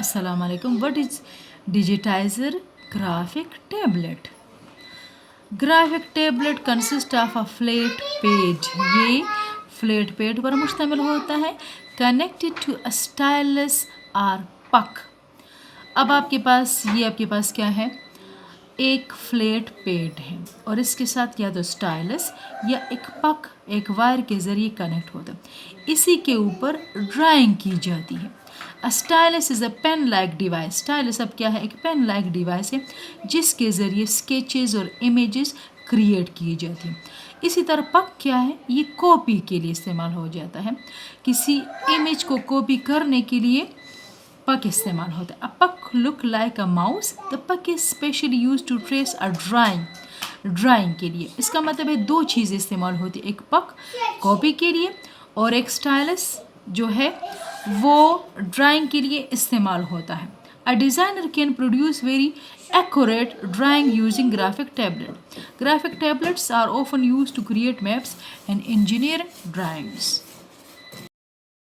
Assalamu alaikum. What is digitizer graphic tablet? Graphic tablet consist of a flat page. ये flat page पर मुश्तमिल होता है connected to a stylus और पक. अब आपके पास क्या है, एक फ्लैट पेड है और इसके साथ या तो स्टाइलस या एक पक एक वायर के ज़रिए कनेक्ट होता है. इसी के ऊपर ड्राइंग की जाती है. A stylus is a pen like device. Stylus अब क्या है, एक पेन लाइक डिवाइस है जिसके ज़रिए स्केचेस और इमेजेस क्रिएट की जाती हैं. इसी तरह पक क्या है, ये कॉपी के लिए इस्तेमाल हो जाता है. किसी इमेज को कॉपी करने के लिए पक इस्तेमाल होता है. A puck look like a mouse. The puck is specially use to trace a drawing के लिए. इसका मतलब है दो चीज़ें इस्तेमाल होती है, एक पक कॉपी के लिए और एक स्टाइलस जो है वो ड्राइंग के लिए इस्तेमाल होता है. A designer can produce very accurate drawing using graphic tablet. Graphic tablets are often used to create maps and engineer drawings.